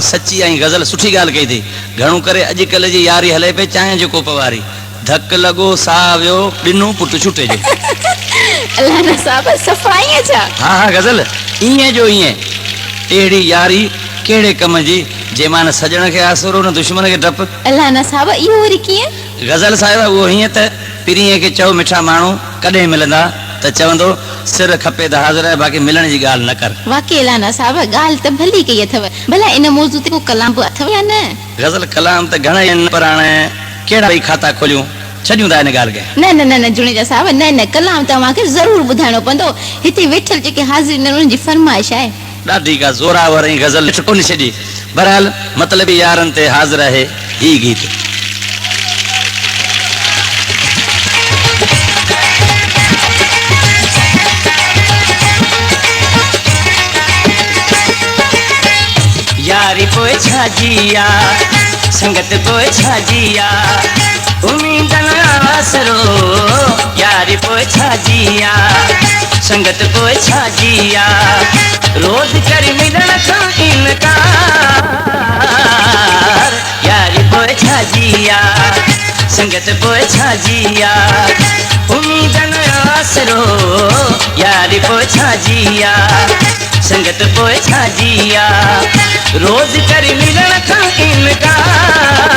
सच्ची आई गज़ल सुठी गाल कई थी। घणो करे अजकल जी यारी हले पे चाहे जो को पवारी धक लगो सावियो बिनु पुट छुटे जे। अल्लाह ना साहब सफाई अच्छा। हाँ हाँ गज़ल इए जो इए एड़ी यारी केड़े कम जी जे मान सजण के आसरो न दुश्मन के डप। अल्लाह ना साहब यो वरी किए गज़ल साहिब वो हिए त पिरीए के चौ मिठा मानू कदे मिलंदा त चवंदो सिर खपे त हाज़िर है बाकी मिलण जी गाल न कर। वाकई अल्लाह ना साहब गाल त भली कई अथव भला इन मौजू ते को कलाम बि अथव या न। गज़ल कलाम त घणा आहिनि पर हाणे केड़ा भई खाता खोलियूं छॾियूं था इन गाल के। न न न न जुणेजा साहब न न कलाम तव्हांखे ज़रूर ॿुधाइणो पवंदो। हिते वेठल जेके हाज़िर न उन्हनि जी फरमाइश आहे। ॾाढी का ज़ोरावर ऐं गज़ल कोन छॾी। बहरहाल मतलबी यारनि ते हाज़िर आहे ही गीत। यारी पोइ छा जिया संगत पोइ छा जिया उम्मीदन आसरो यारी पोइ छा जिया संगत पोइ छा जिया रोज कर मिलण खां इनकार यारी पोइ छा जिया संगत पोइ छा जिया उम्मीदन आसरो यारी पोइ छा जिया संगत पोइ छा जिया रोज कर मिलण खां इनकार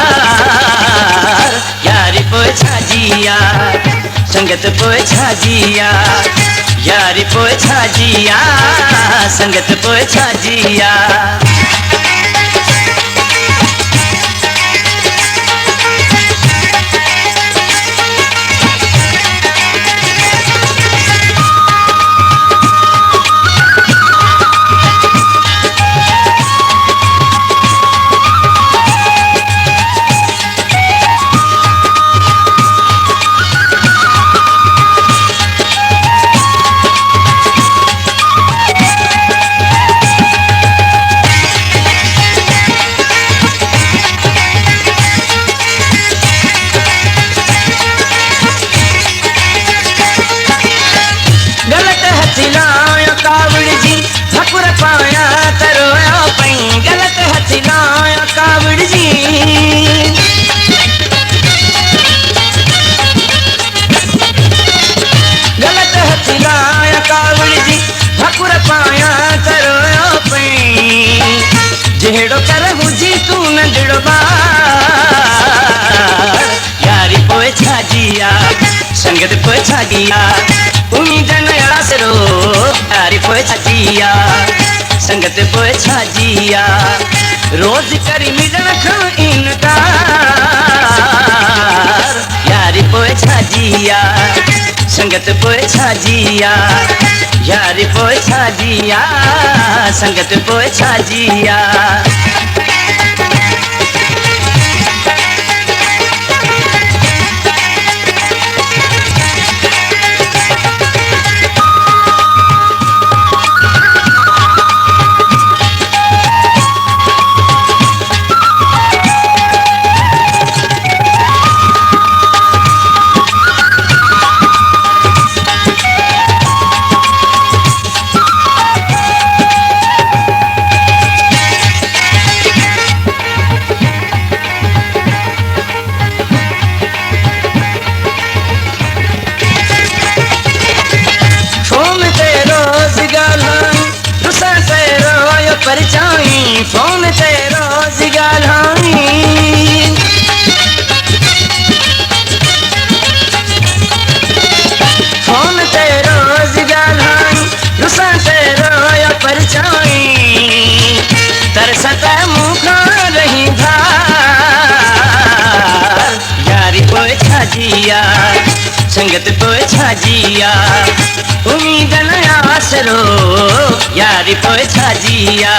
यारी पोइ छा जिया संगत पोइ छा जिया यारी पोइ छा जिया संगत पोइ छा जिया। जेड़ो कर हुजी तू नंढड़ो बार यारी पोइ छा जिया संगत पोइ छा जिया उम्मीदन आसरो यारी पोइ छा जिया संगत पोइ छा जिया रोज करी मिलण खां इनकार यारी पोइ छा जिया संगत पोइ छा जिया यारी पोइ छा जिया संगत पोइ छा जिया। फोन ते रोज गाल्हाई फोन ते रोज गाल्हाई रुसा ते रोया परछाई तरसत मुखा रही धार यारी पोइ छा जिया संगत पोइ छा जिया उम्मीदन आसरो यारी पोइ छा जिया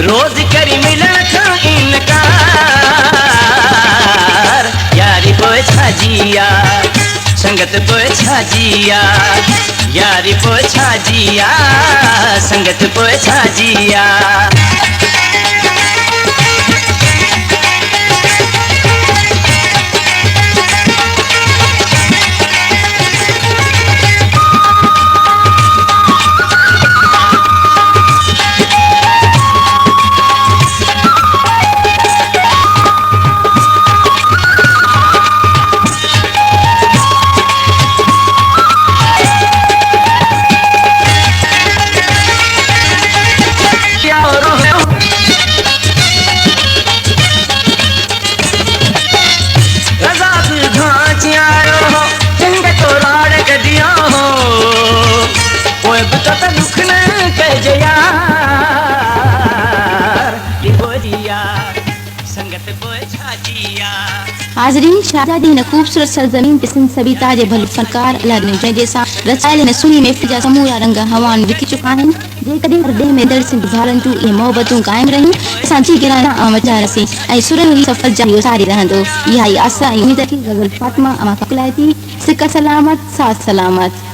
रोज करी मिलण खां इनकार यारी पोइ छा जिया संगत पोइ छा जिया यारी पोइ छा जिया संगत पोइ छा जिया। संगत पोइ छाजी आ। हाज़रीन, शारजा जी हिन ख़ूबसूरत सरज़मीन ते सिंध सभीता जे भले फनकार अलादीन जंहिंजे सां रचायल हिन सुहिणी महफ़िल जा समूरा रंग हवा में विखी चुका आहिनि। जेकॾहिं ॾे में दिलि सिंध भाउरनि जूं इहे मोहबतूं क़ाइमु रहियूं, असां जी गिराना वॼा रसीं ऐं सुरनि ही सफ़र जारी सारी रहंदो। इहा ई आसा ऐं उमेद की गज़ल फातिमा अमा मोकिलाए थी। सिक सलामत, साथ सलामत।